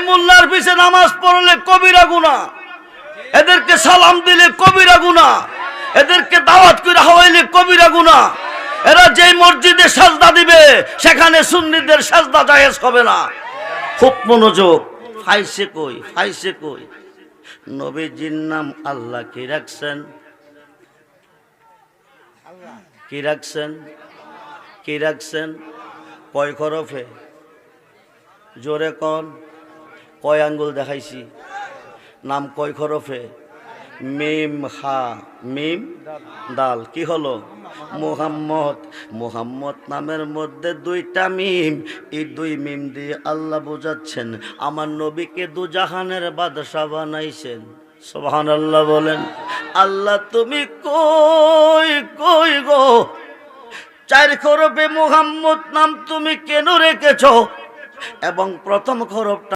মোল্লার পিছে নামাজ পড়লে কবিরা গুনাহ, এদেরকে সালাম দিলে কবিরা গুনাহ, এদেরকে দাওয়াত করে খাওয়াইলে কবিরা গুনাহ। এরা যেই মসজিদে সাজদা দিবে সেখানে সুন্নিদের সাজদা জায়েজ হবে না। খুব মনোযোগ। ফাইসে কই, ফাইসে কই? নবীজির নাম আল্লাহ কি রাখছেন? কি রাখছেন? কি রাখছেন? কয় হরফে? জোরে কোন? কয় আঙ্গুল দেখাইছি? নাম কয় হরফে? মিম হা মিম দাল। কি হলো? মুহাম্মদ। মুহাম্মদ নামের মধ্যে দুইটা মিম। এই দুই মিম দিয়ে আল্লাহ বোঝাচ্ছেন আমার নবীকে দুজাহানের বাদশা বানাইছেন। সুবহানাল্লাহ বলেন। আল্লাহ তুমি কই কই গো? চার হরফে মুহাম্মদ নাম তুমি কেন রেখেছো? এবং প্রথম হরফটা